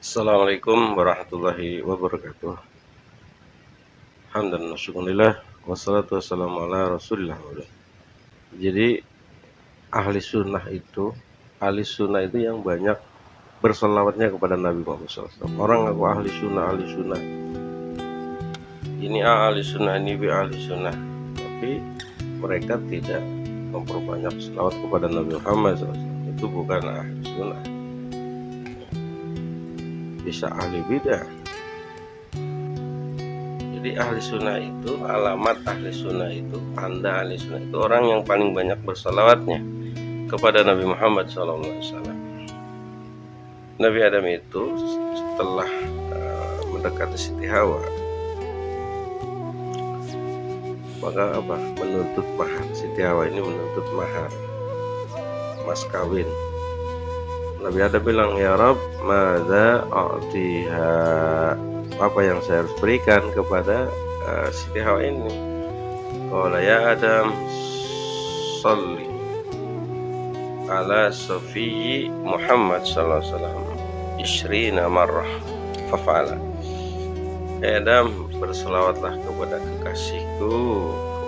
Assalamualaikum warahmatullahi wabarakatuh. Alhamdulillah, syukurillah, wassalatu wassalamu ala rasulillah. Jadi ahli sunnah itu yang banyak berselawatnya kepada Nabi Muhammad SAW. Orang ngaku ahli sunnah. Ini ahli sunnah, ini ahli sunnah. Tapi mereka tidak memperbanyak selawat kepada Nabi Muhammad SAW. Itu bukan ahli sunnah. Bisa ahli bidah. Jadi ahli sunnah itu, alamat ahli sunnah itu, tanda ahli sunnah itu orang yang paling banyak bersalawatnya kepada Nabi Muhammad SAW. Nabi Adam itu setelah mendekati Siti Hawa, maka menuntut mahar. Siti Hawa ini menuntut mahar, mas kawin. Nabi Adam bilang, ya Rabb, madza a'tiha, apa yang saya harus berikan kepada Siti Hawa ini? Qala ya Adam, salli ala Safiyyi Muhammad sallallahu alaihi wasallam isyrina marrah fafa'ala. Adam, berselawatlah kepada kekasihku,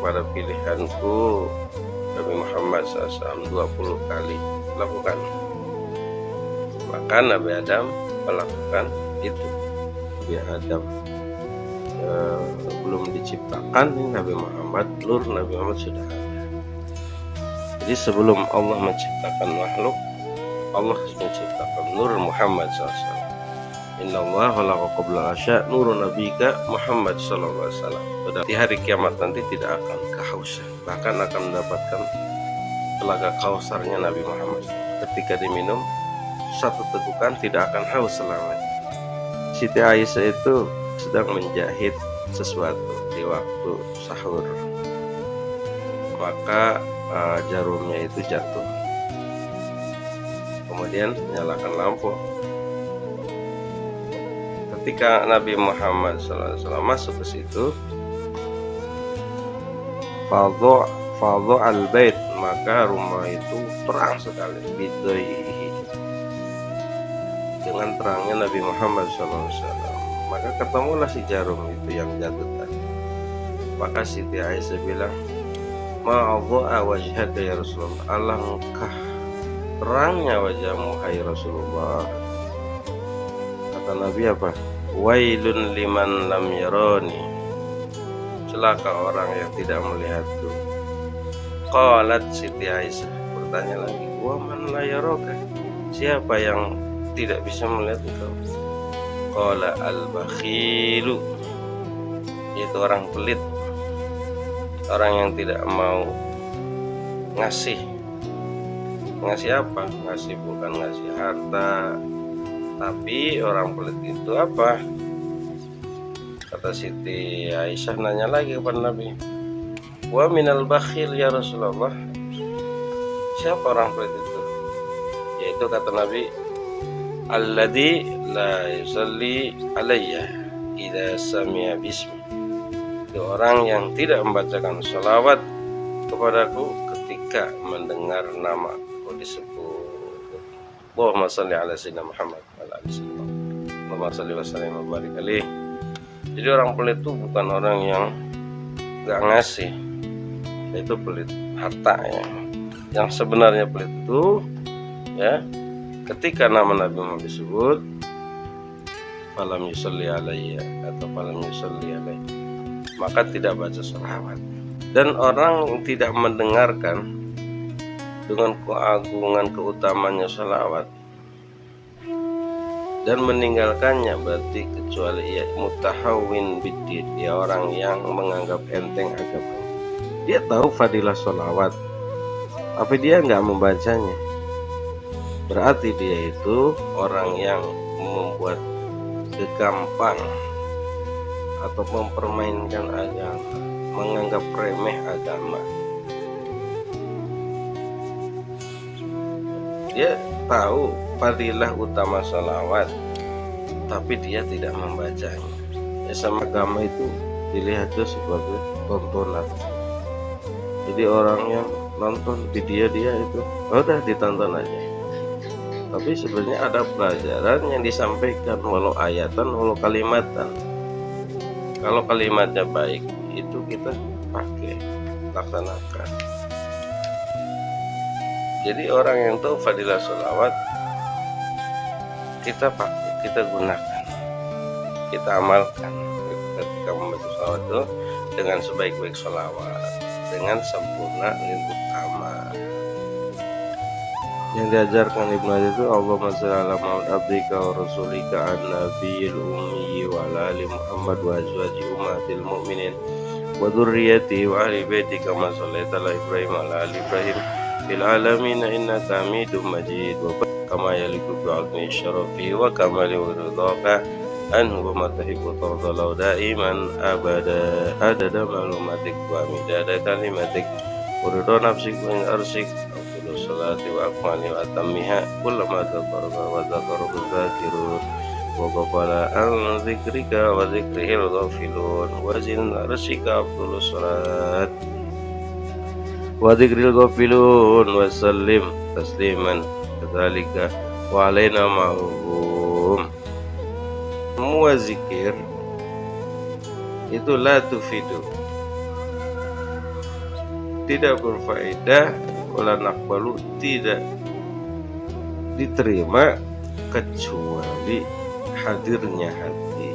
kepada pilihanku Nabi Muhammad SAW 20 kali. Lakukan. Maka Nabi Adam melakukan itu. Nabi Adam belum diciptakan, Nabi Muhammad, nur Nabi Muhammad sudah ada. Jadi sebelum Allah menciptakan makhluk, Allah menciptakan nur Muhammad SAW. Inna Allah khalaqa qabla asya nurun nabika Muhammad sallallahu alaihi wasallam. Di hari kiamat nanti tidak akan kehausan, bahkan akan mendapatkan telaga kausarnya Nabi Muhammad. Ketika diminum satu tegukan tidak akan haus selamanya. Siti Aisyah itu sedang menjahit sesuatu di waktu sahur, maka jarumnya itu jatuh. Kemudian nyalakan lampu. Ketika Nabi Muhammad SAW masuk ke situ, fadhu al-bait, maka rumah itu terang sekali, bidaihi, dengan terangnya Nabi Muhammad SAW. Maka ketemulah si jarum itu yang jatuh tadi. Maka Siti Aisyah bilang, ma'adha'a wajhaka ya Rasulullah, alangkah terangnya wajahmu hai Rasulullah. Kata Nabi apa? Wailun liman lam yarani, celaka orang yang tidak melihatku. Qalat Siti Aisyah bertanya lagi, wa man la yaraka, siapa yang tidak bisa melihat engkau? Qala al-bakhilu, yaitu orang pelit, orang yang tidak mau ngasih. Ngasih apa? Ngasih bukan ngasih harta, tapi orang pelit itu apa? Kata Siti Aisyah nanya lagi kepada Nabi, wa minal bakhil ya Rasulullah, siapa orang pelit itu? Yaitu kata Nabi, alladzi la yusalli alayya idza sami'a bismi, itu orang yang tidak membacakan sholawat kepadaku ketika mendengar namaku disebut. Allahumma shalli ala sayyidina Muhammad wa ala alihi wasallam. Allahumma shalli wa sallim wa barik alaihi. Jadi orang pelit itu bukan orang yang enggak ngasih, itu pelit harta ya. Yang sebenarnya pelit itu ya, ketika nama Nabi Muhammad disebut, falam yusalli alayya atau falam yusalli alayhi, maka tidak baca sholawat. Dan orang yang tidak mendengarkan dengan keagungan keutamanya sholawat dan meninggalkannya, berarti kecuali ia mutahawin bidid, dia orang yang menganggap enteng agama. Dia tahu fadilah sholawat, tapi dia nggak membacanya, berarti dia itu orang yang membuat gampang atau mempermainkan agama, menganggap remeh agama. Dia tahu fadilah utama sholawat, tapi dia tidak membacanya. Ya, sama agama itu dilihat sebagai tontonan. Jadi orang yang nonton video dia itu udah ditonton aja, tapi sebenarnya ada pelajaran yang disampaikan, walau ayatan walau kalimatan. Kalau kalimatnya baik itu kita pakai, laksanakan. Jadi orang yang tahu fadilah sholawat kita pakai, kita gunakan, kita amalkan ketika membaca sholawat itu dengan sebaik-baik sholawat, dengan sempurna dan utama. Yang diajarkan Ibnu Hajar itu Allahumma shalli ala Muhammad abdika wa rasulika an-nabiyil ummi wa ala ali Muhammad wa azwaji ummatil mu'minin wa dzurriyyati wa ahli baiti kama shallaita ala Ibrahim wa ala ali Ibrahim fil alamin innaka Hamidum Majid wa kama yaliqu bi 'azmi syarafi wa kamali ridhaka anhu wa matahibu tardalau daiman abada adada ma'lumatik wa midada kalimatik wa ridha nafsik wa arsik salati wa akmali wa atammiha kullama dzakara wa dzakara dzakirun wa ghafala an dzikrika wa dzikrihil ghafilun wa zin arsika abdul salat wa dzikril ghafilun wa sallim tasliman kadzalika wa alaina ma'hum. Semua zikir itu la tufidu, tidak berfaedah, wala naqbalu, tidak diterima kecuali hadirnya hati.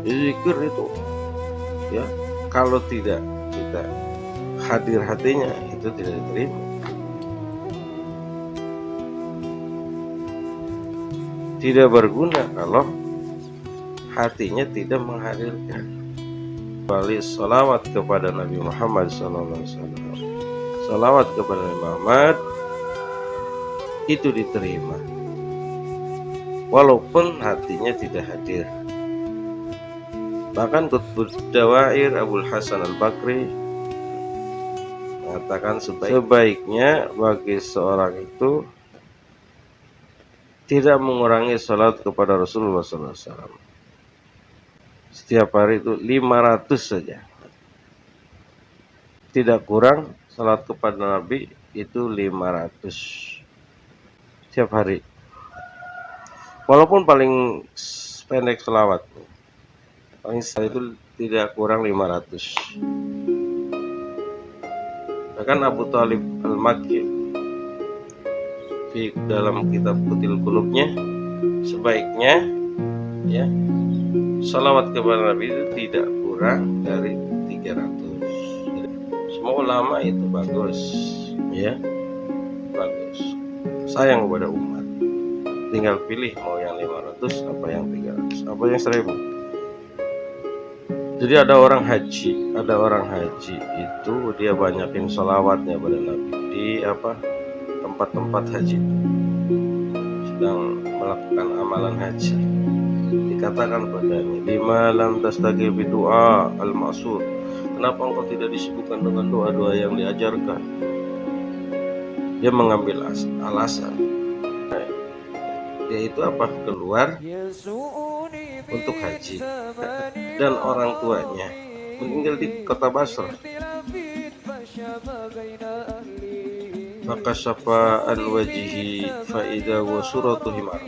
Zikir itu ya, kalau tidak kita hadir hatinya itu tidak diterima. Tidak berguna kalau hatinya tidak menghadirkan. Balik salawat kepada Nabi Muhammad SAW, salawat kepada Nabi Muhammad itu diterima walaupun hatinya tidak hadir. Bahkan Qutbud Dawair Abul Hasan Al-Bakri mengatakan sebaiknya bagi seorang itu tidak mengurangi salat kepada Rasulullah SAW. Setiap hari itu 500 saja, tidak kurang. Salat kepada Nabi itu 500 setiap hari, walaupun paling pendek selawat, paling itu tidak kurang 500. Bahkan Abu Thalib Al-Makki di dalam kitab Kutil Qulubnya sebaiknya ya salawat kepada Nabi itu tidak kurang dari 300. Semua ulama itu bagus ya, bagus, sayang kepada umat. Tinggal pilih mau yang 500 apa yang 300 apa yang 1000. Jadi ada orang haji itu dia banyakin salawatnya pada Nabi di tempat-tempat haji itu, sedang melakukan amalan haji. Dikatakan padanya, lima lam tastajib doa al-ma'sur, kenapa engkau tidak disibukkan dengan doa-doa yang diajarkan? Dia mengambil alasan, yaitu keluar untuk haji dan orang tuanya meninggal di kota Basra. Maka syafa'an wajihi fa'idha wa suratu himar.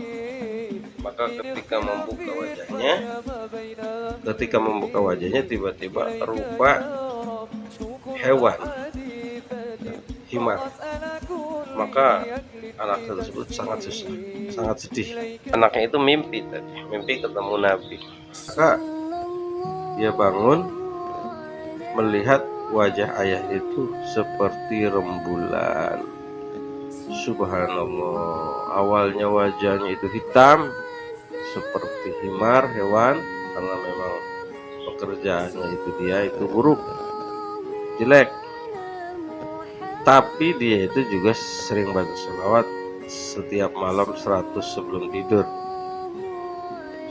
Maka ketika membuka wajahnya tiba-tiba rupa hewan himar. Maka anak tersebut sangat sedih. Anaknya itu mimpi ketemu Nabi. Maka dia bangun melihat wajah ayah itu seperti rembulan. Subhanallah, awalnya wajahnya itu hitam seperti himar, hewan, karena memang pekerjaannya itu buruk, jelek. Tapi dia itu juga sering baca sholawat setiap malam 100 sebelum tidur.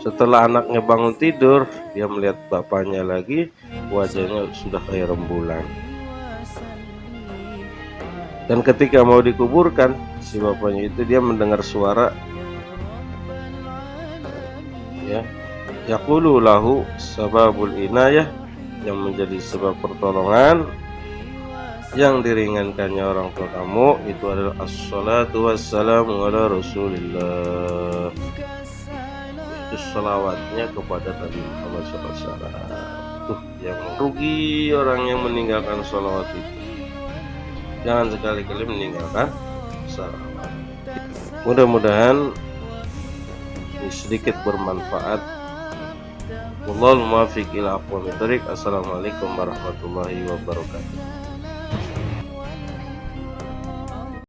Setelah anaknya bangun tidur, dia melihat bapaknya lagi, wajahnya sudah kayak rembulan. Dan ketika mau dikuburkan, si bapaknya itu dia mendengar suara ya, yaqulu lahu sababul inayah, yang menjadi sebab pertolongan, yang diringankannya orang tua kamu itu adalah assalatu wassalamu ala rasulillah, itu selawatnya kepada Nabi Muhammad SAW. Tuh yang rugi orang yang meninggalkan salawat itu. Jangan sekali-kali meninggalkan salawat. Mudah-mudahan ini sedikit bermanfaat. Wallahul muwaffiq ila aqwamit thoriq. Assalamualaikum warahmatullahi wabarakatuh.